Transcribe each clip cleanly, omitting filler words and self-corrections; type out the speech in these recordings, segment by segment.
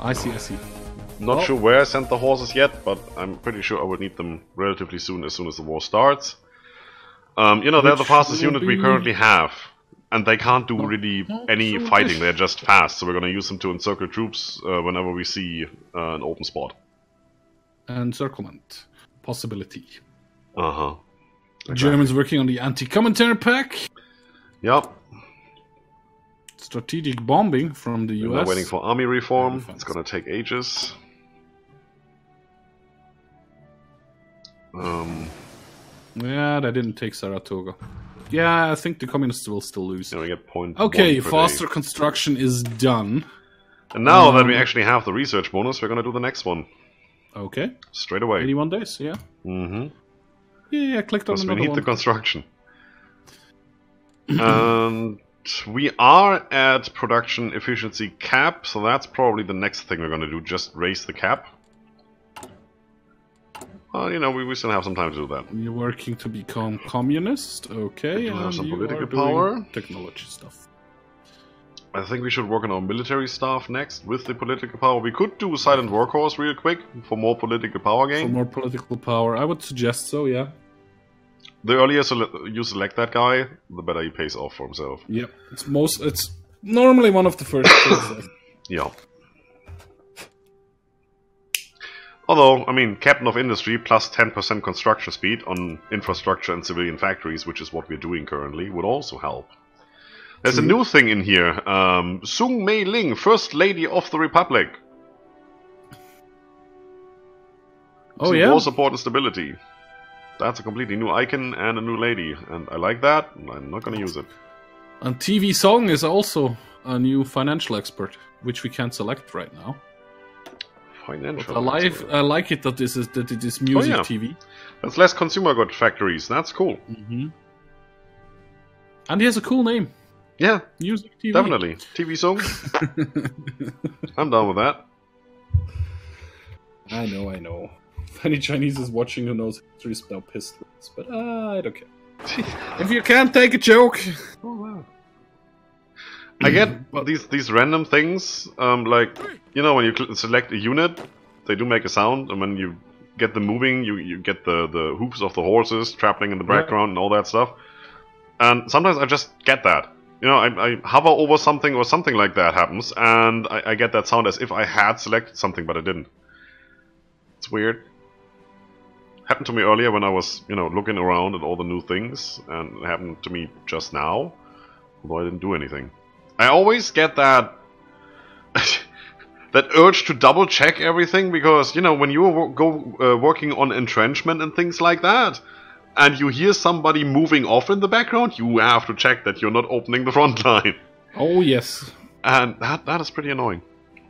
I see, I see. Not sure where I sent the horses yet, but I'm pretty sure I would need them relatively soon as the war starts. You know, they're the fastest unit we currently have. And they can't do really any fighting, they're just fast. So we're gonna use them to encircle troops whenever we see an open spot. Encirclement. Possibility. Uh-huh. Exactly. Germans working on the anti-commentary pack. Yep. Strategic bombing from the US. We're waiting for army reform. It's gonna take ages. Yeah, they didn't take Saratoga. Yeah, I think the communists will still lose. Yeah, we get point. Okay, faster construction is done. And now that we actually have the research bonus, we're gonna do the next one. Okay. Straight away. 81 days, yeah. Mm-hmm. Yeah, I clicked on another we need one. the construction. And we are at production efficiency cap, so that's probably the next thing we're gonna do, just raise the cap. Well, you know, we still have some time to do that. You're working to become communist, okay, and and some you political are doing power. Technology stuff. I think we should work on our military stuff next with the political power. We could do silent workhorse real quick for more political power gain. For more political power, I would suggest so, yeah. The earlier you select that guy, the better he pays off for himself. Yep, it's normally one of the first things. Yeah. Although, I mean, Captain of Industry plus 10% construction speed on infrastructure and civilian factories, which is what we're doing currently, would also help. There's a new thing in here. Sung Mei Ling, First Lady of the Republic. Oh, yeah? War support and stability. That's a completely new icon and a new lady. And I like that, and I'm not gonna use it. And TV Song is also a new financial expert, which we can't select right now. Financial. I like it that it is music TV. That's less consumer good factories. That's cool. Mm-hmm. And he has a cool name. Yeah, music TV. Definitely. TV Song. I'm down with that. I know. If any Chinese is watching who knows history is now pissed with us, but I don't care. If you can't take a joke. Oh wow. I get these random things, like, you know, when you select a unit, they do make a sound, and when you get them moving, you get the hooves of the horses trapping in the background and all that stuff. And sometimes I just get that. You know, I hover over something or something like that happens, and I get that sound as if I had selected something, but I didn't. It's weird. Happened to me earlier when I was, you know, looking around at all the new things, and it happened to me just now, although I didn't do anything. I always get that that urge to double check everything, because, you know, when you working on entrenchment and things like that, and you hear somebody moving off in the background, you have to check that you're not opening the front line. Oh yes. And that is pretty annoying.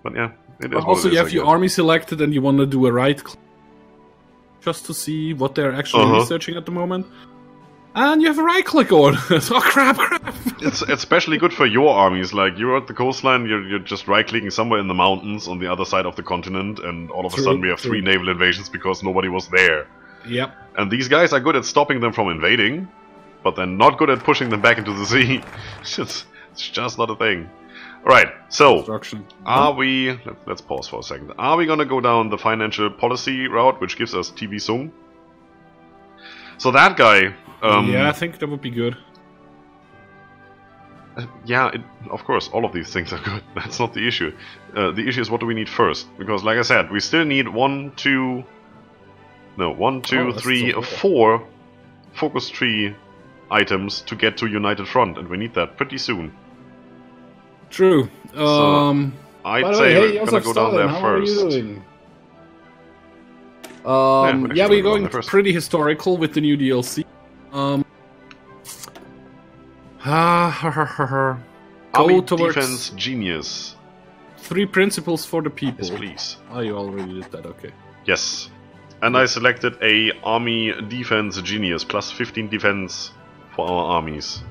But yeah, it is. Also, you have your army selected and you want to do a right click just to see what they're actually researching at the moment. And you have a right click on. Oh crap! It's especially good for your armies. Like, you're at the coastline, you're just right clicking somewhere in the mountains on the other side of the continent, and all of a sudden we have 3 naval invasions because nobody was there. Yep. And these guys are good at stopping them from invading, but they're not good at pushing them back into the sea. It's just not a thing. Alright, so, are we... Let's pause for a second. Are we gonna go down the financial policy route, which gives us TV Sung? So that guy... yeah, I think that would be good. Yeah, of course, all of these things are good. That's not the issue. The issue is what do we need first? Because, like I said, we still need 1, 2, 3, 4 focus tree items to get to United Front, and we need that pretty soon. True. So, I'd say we're gonna go down there first. How are you doing? Yeah, we're going pretty historical with the new DLC. Army Defense Genius. 3 principles for the people. Yes, please. Oh, you already did that, okay. Yes. And I selected a Army Defense Genius, plus 15 defense for our armies.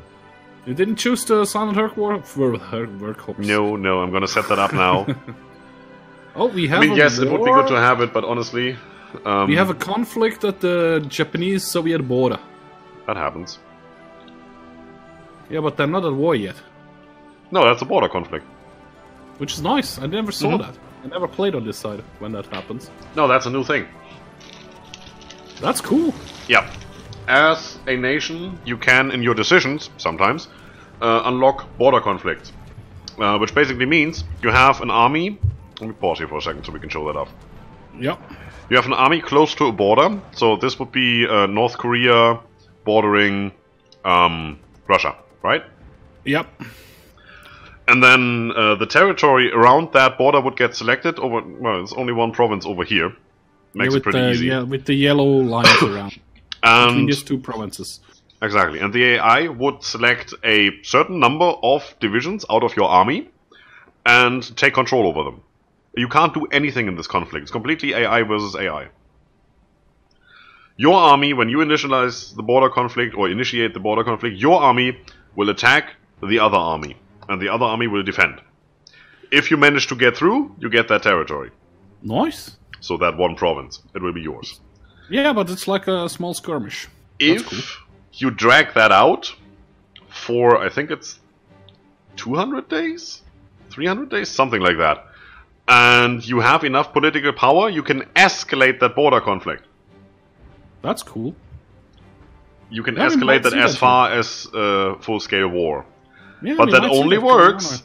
You didn't choose the Silent Workhorse? No, I'm gonna set that up now. Oh, we have. I mean, yes, it would be good to have it, but honestly, we have a conflict at the Japanese-Soviet border. That happens. Yeah, but they're not at war yet. No, that's a border conflict. Which is nice. I never saw that. I never played on this side when that happens. No, that's a new thing. That's cool. Yeah. As a nation, you can, in your decisions, sometimes, unlock border conflicts. Which basically means you have an army. Let me pause here for a second so we can show that off. Yep. You have an army close to a border. So this would be North Korea bordering Russia, right? Yep. And then the territory around that border would get selected over. Well, it's only one province over here. Makes it pretty easy. Yeah, with the yellow lines around. Between these two provinces. Exactly. And the AI would select a certain number of divisions out of your army and take control over them. You can't do anything in this conflict. It's completely AI versus AI. Your army, when you initialize the border conflict or initiate the border conflict, your army will attack the other army. And the other army will defend. If you manage to get through, you get that territory. Nice. So that one province, it will be yours. Yeah, but it's like a small skirmish. If cool. you drag that out for, I think it's 200 days? 300 days? Something like that. And you have enough political power, you can escalate that border conflict. That's cool. You can escalate that as far as full-scale war. Yeah, but that only works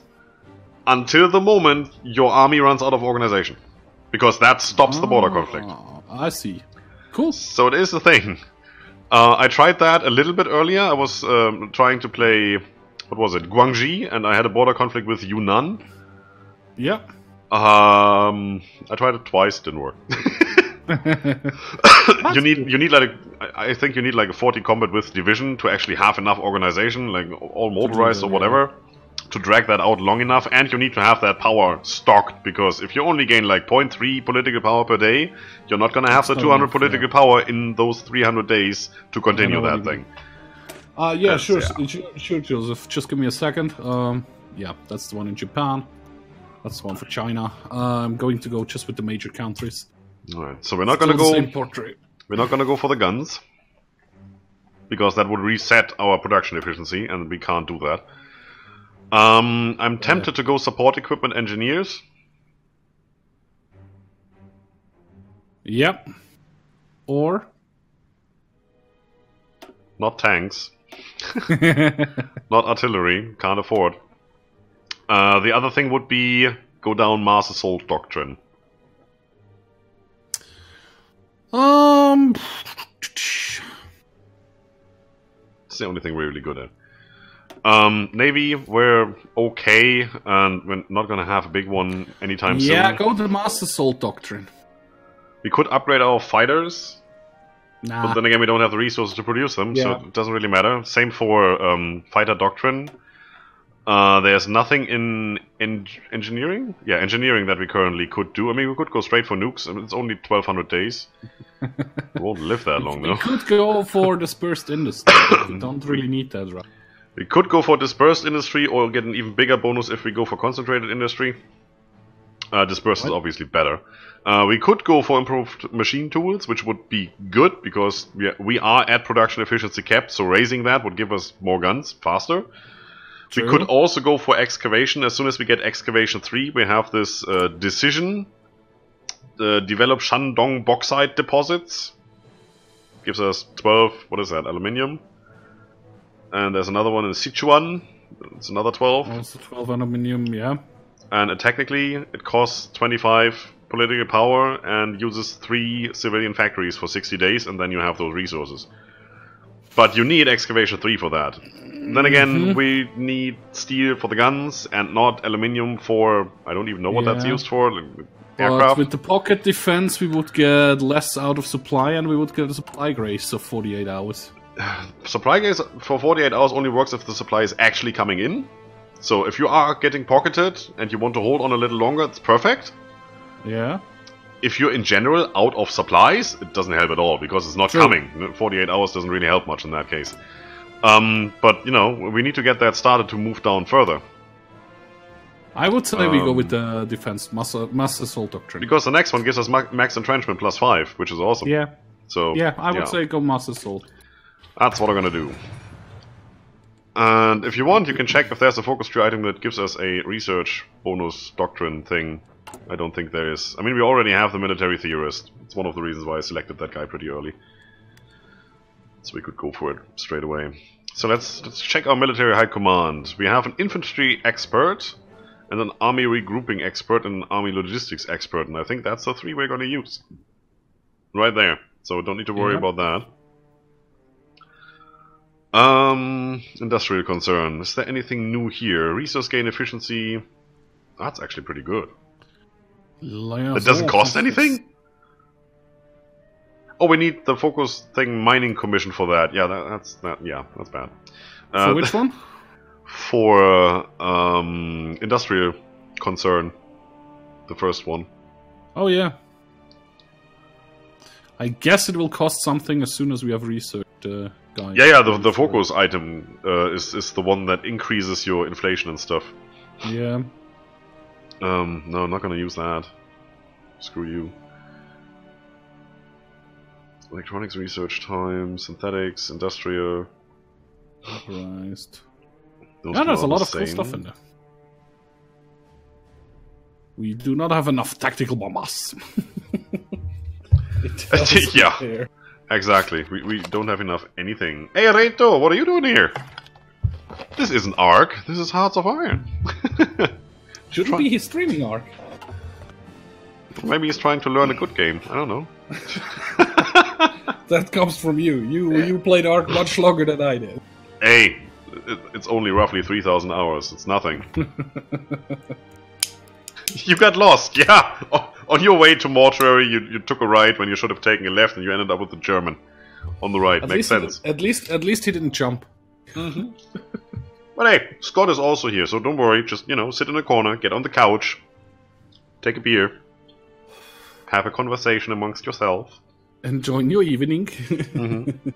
until the moment your army runs out of organization. Because that stops the border conflict. I see. Cool. So it is a thing. I tried that a little bit earlier. I was trying to play, what was it, Guangxi, and I had a border conflict with Yunnan. Yeah. I tried it twice, didn't work. you need like I think you need like a 40 combat with division to actually have enough organization, like all motorized or whatever, to drag that out long enough, and you need to have that power stocked, because if you only gain like 0.3 political power per day, you're not gonna have the 200 political power in those 300 days to continue that thing. Yeah, sure, Joseph. Just give me a second. Yeah, that's the one in Japan. That's the one for China. I'm going to go just with the major countries. Alright, so we're not gonna go. Same portrait. We're not gonna go for the guns, because that would reset our production efficiency, and we can't do that. I'm tempted to go support equipment engineers. Yep. Or not tanks. Not artillery. Can't afford. The other thing would be go down mass assault doctrine. It's the only thing we're really good at. Navy, we're okay, and we're not gonna have a big one anytime soon. Yeah, go to the mass assault doctrine. We could upgrade our fighters, nah. But then again we don't have the resources to produce them, so it doesn't really matter. Same for fighter doctrine. There's nothing in engineering? Yeah, engineering that we currently could do. I mean, we could go straight for nukes. I mean, it's only 1200 days. We won't live that long, though. We could go for dispersed industry. We don't really need that, right? We could go for dispersed industry, or get an even bigger bonus if we go for concentrated industry. Dispersed is obviously better. We could go for improved machine tools, which would be good, because we are at production efficiency cap, so raising that would give us more guns faster. True. We could also go for excavation. As soon as we get excavation 3, we have this decision. Develop Shandong bauxite deposits. Gives us 12, what is that, aluminium. And there's another one in Sichuan. It's another 12. Also 12 aluminium, yeah. And technically, it costs 25 political power and uses 3 civilian factories for 60 days, and then you have those resources. But you need excavation 3 for that. Then again, we need steel for the guns and not aluminium for, I don't even know what that's used for, aircraft. But with the pocket defense, we would get less out of supply, and we would get a supply grace of 48 hours. Supply grace for 48 hours only works if the supply is actually coming in. So if you are getting pocketed and you want to hold on a little longer, it's perfect. Yeah. If you're in general out of supplies, it doesn't help at all, because it's not coming. 48 hours doesn't really help much in that case. But, you know, we need to get that started to move down further. I would say we go with the defense mass assault doctrine. Because the next one gives us max entrenchment plus 5, which is awesome. Yeah. So yeah, I would say go mass assault. That's what I'm gonna do. And if you want, you can check if there's a focus tree item that gives us a research bonus doctrine thing. I don't think there is. I mean, we already have the military theorist. It's one of the reasons why I selected that guy pretty early. So we could go for it straight away. So let's check our military high command. We have an infantry expert, and an army regrouping expert, and an army logistics expert, and I think that's the three we're going to use. Right there. So don't need to worry about that. Industrial concern. Is there anything new here? Resource gain efficiency. That's actually pretty good. It doesn't cost anything? Oh, we need the focus thing mining commission for that. Yeah, that's bad. For which one? For industrial concern. The first one. Oh yeah. I guess it will cost something as soon as we have researched, guys. Yeah. The focus item is the one that increases your inflation and stuff. Yeah. No, I'm not gonna use that. Screw you. Electronics research time, synthetics, industrial. Christ. Yeah, there's a lot of cool stuff in there. We do not have enough tactical bombers. Yeah, exactly. We don't have enough anything. Hey, Reto, what are you doing here? This isn't Ark. This is Hearts of Iron. Shouldn't be his streaming Ark. Maybe he's trying to learn a good game. I don't know. That comes from you. You played Ark much longer than I did. Hey, it's only roughly 3,000 hours. It's nothing. You got lost, yeah. On your way to Mortuary, you took a right when you should have taken a left, and you ended up with the German on the right. Makes sense. At least he didn't jump. Mm-hmm. But hey, Scott is also here, so don't worry. Just sit in a corner, get on the couch, take a beer, have a conversation amongst yourself. Enjoy your evening. Mm-hmm.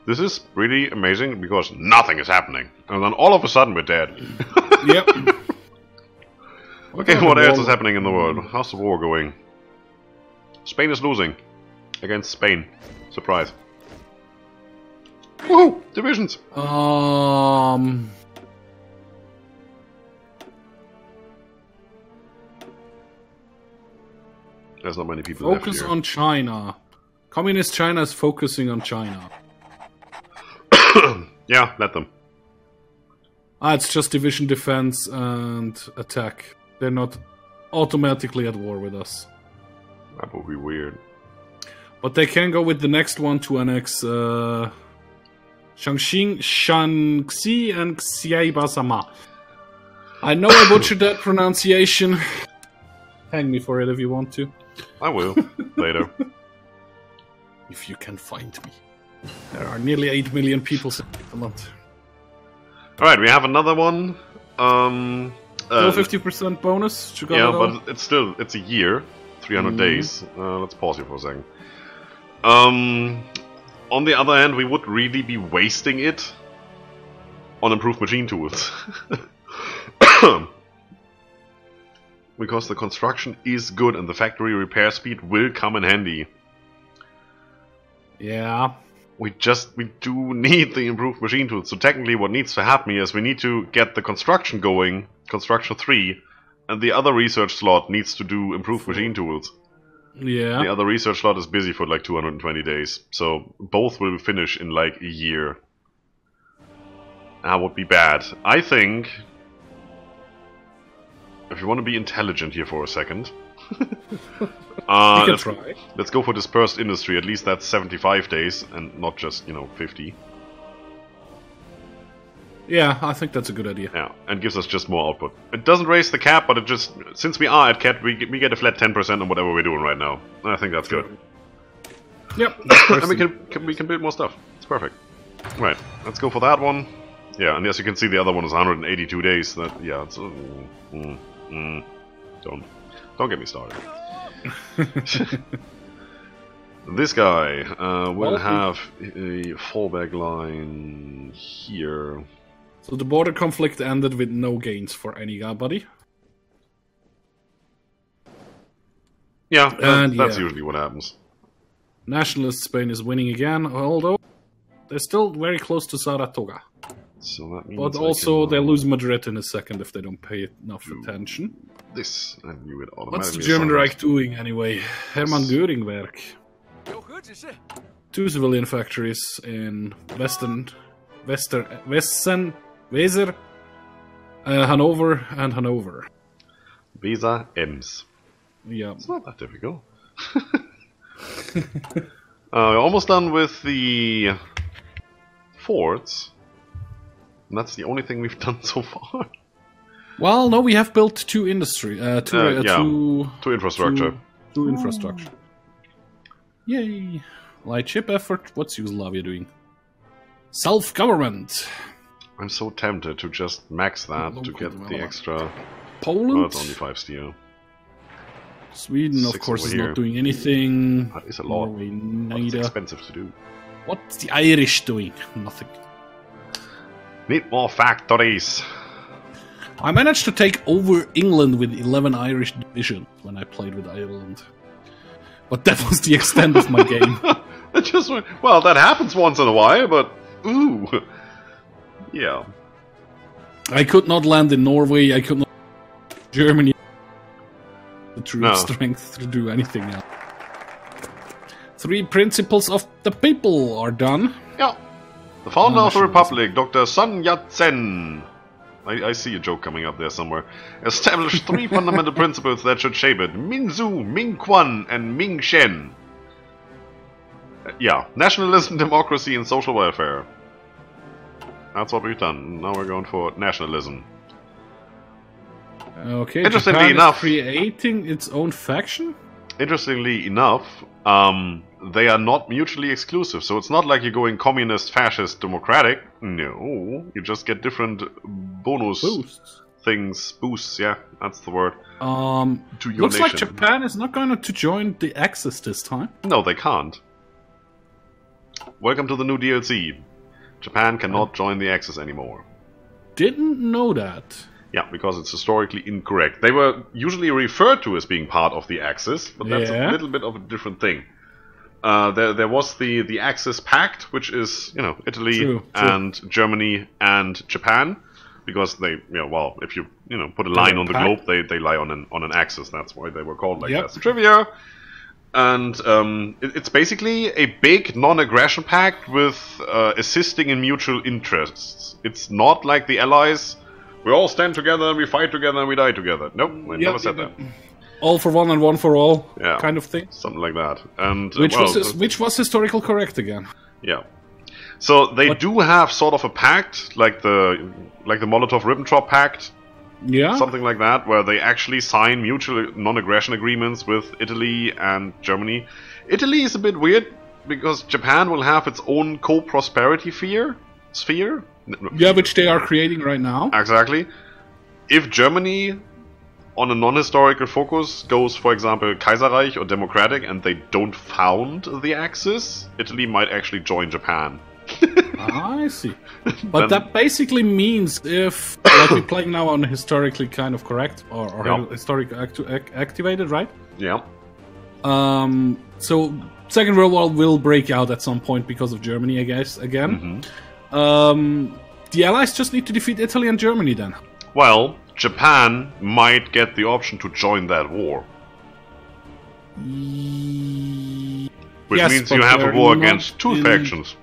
This is really amazing because nothing is happening, and then all of a sudden we're dead. Yep. Okay, what else is happening in the world? How's the war going? Spain is losing against Spain. Surprise. Woohoo! Divisions. There's not many people left here. Focus on China. Communist China is focusing on China. Yeah, let them. It's just division defense and attack. They're not automatically at war with us. That would be weird. But they can go with the next one to annex Shaanxi, and Xiaibasama. I know I butchered that pronunciation. Hang me for it if you want to. I will, later. If you can find me. There are nearly 8 million people in the month. Alright, we have another one. Still 50% bonus? Yeah, but it's a year. 300 days. Let's pause here for a second. On the other hand, we would really be wasting it on improved machine tools. Because the construction is good and the factory repair speed will come in handy. Yeah. We do need the improved machine tools. So technically what needs to happen is we need to get the construction going, construction 3, and the other research slot needs to do improved machine tools. Yeah. The other research slot is busy for like 220 days. So both will finish in like a year. That would be bad. I think, if you want to be intelligent here for a second, let's go for dispersed industry. At least that's 75 days and not just 50. Yeah, I think that's a good idea. Yeah, and gives us just more output. It doesn't raise the cap, but it just, since we are at cap, we get a flat 10% on whatever we're doing right now. I think that's good. Yep. And we can build more stuff. It's perfect. Right, let's go for that one. Yeah, and as you can see, the other one is 182 days. That it's don't get me started. This guy will have a fallback line here. So the border conflict ended with no gains for anybody. Yeah, that's usually what happens. Nationalist Spain is winning again, although they're still very close to Saratoga. So that means but also they lose Madrid in a second if they don't pay enough attention. This, I knew it automatically. What's the German Reich doing anyway? Hermann Göring work. 2 civilian factories in Weser, Hanover and Hanover. Weser, Ems. Yeah. It's not that difficult. We're almost done with the forts. And that's the only thing we've done so far. Well, no, we have built 2 industry, two infrastructure. Two infrastructure. Yay! Light ship effort. What's Yugoslavia doing? Self-government. I'm so tempted to just max that to get the extra. Poland. Well, it's only 5 steel. Sweden, of course, is not doing anything. That is a lot. But it's expensive to do. What's the Irish doing? Nothing. Need more factories. I managed to take over England with 11 Irish divisions when I played with Ireland. But that was the extent of my game. It just went, well, that happens once in a while, but ooh. Yeah. I could not land in Norway, I could not Germany. The true strength to do anything else. 3 principles of the people are done. Yeah. The founder of the Republic, Dr. Sun Yat-sen. I see a joke coming up there somewhere. Established 3 fundamental principles that should shape it. Minzu, Mingquan, and Mingshen. Yeah. Nationalism, democracy, and social welfare. That's what we've done. Now we're going for nationalism. Okay, interestingly Japan enough, is creating its own faction? Interestingly enough, they are not mutually exclusive. So it's not like you're going communist, fascist, democratic. No, you just get different bonus things. Boosts, yeah, that's the word. To your looks nation. like Japan is not going to join the Axis this time. No, they can't. Welcome to the new DLC. Japan cannot join the Axis anymore. Didn't know that. Yeah, because it's historically incorrect. They were usually referred to as being part of the Axis, but that's a little bit of a different thing. There was the Axis Pact, which is, you know, Italy and Germany and Japan, because they, well, if you put a line on the globe, they lie on an axis. That's why they were called like that. That's trivia. And it's basically a big non-aggression pact with assisting in mutual interests. It's not like the Allies. We all stand together and we fight together and we die together. Nope, they never said that. All for one and one for all, kind of thing. Something like that. And which was historical correct again. Yeah. So they do have sort of a pact, like the Molotov-Ribbentrop Pact. Yeah. Something like that, where they actually sign mutual non-aggression agreements with Italy and Germany. Italy is a bit weird because Japan will have its own co-prosperity sphere. Yeah, which they are creating right now. Exactly. If Germany, on a non-historical focus, goes, for example, Kaiserreich or democratic, and they don't found the Axis, Italy might actually join Japan. I see. But that basically means if, like we're playing now on historically kind of correct, or historically activated, right? Yeah. So, Second World War will break out at some point because of Germany, I guess, again. The Allies just need to defeat Italy and Germany then. Well, Japan might get the option to join that war. Which means you have a war against two factions.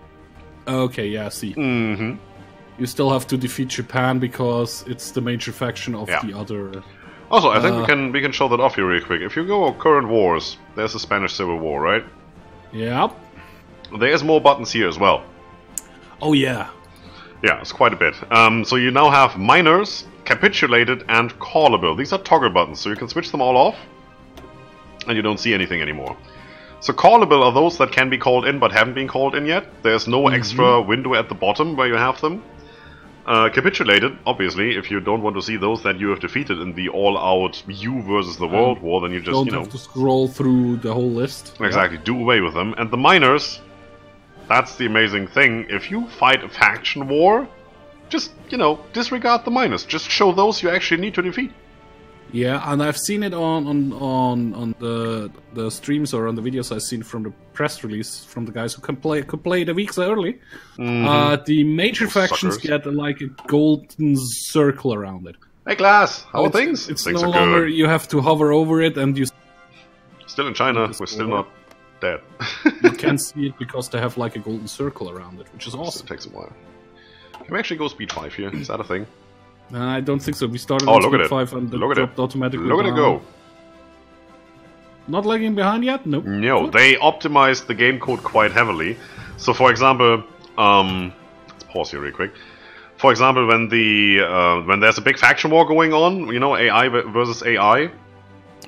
Okay, yeah, I see. You still have to defeat Japan because it's the major faction of the other... Also, I think we can show that off here real quick. If you go current wars, there's the Spanish Civil War, right? Yep. There's more buttons here as well. Oh, yeah. Yeah, it's quite a bit. So you now have minors, capitulated, and callable. These are toggle buttons, so you can switch them all off, and you don't see anything anymore. So callable are those that can be called in but haven't been called in yet. There's no extra window at the bottom where you have them. Capitulated, obviously, if you don't want to see those that you have defeated in the all-out you versus the world war, then you just, have to scroll through the whole list. Exactly, do away with them. And the minors, that's the amazing thing. If you fight a faction war, just, disregard the minors. Just show those you actually need to defeat. Yeah, and I've seen it on the streams or on the videos I've seen from the press release from the guys who could play it a week early. The major factions get like a golden circle around it. Hey, Glass, how are things? It's things no are longer good. you have to hover over it and you. Still in China, we're still not dead. You can't see it because they have like a golden circle around it, which is awesome. It takes a while. Can we actually go speed 5 here? Is that a thing? I don't think so. We started Oh, on look at speed it. 5 and it Look at dropped it. automatically Look at it go. Not lagging behind yet? Nope. No, Good. they optimized the game code quite heavily. So, for example, let's pause here real quick. For example, when there's a big faction war going on, you know, AI versus AI.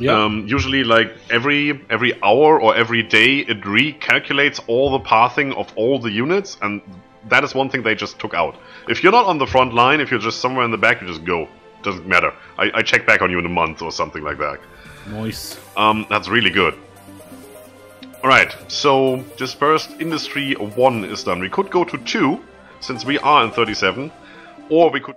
Yeah. Usually, like every hour or every day, it recalculates all the pathing of all the units, and that is one thing they just took out. If you're not on the front line, if you're just somewhere in the back, you just go. Doesn't matter. I check back on you in a month or something like that. Nice. That's really good. Alright, so dispersed industry 1 is done. We could go to 2, since we are in 37, or we could...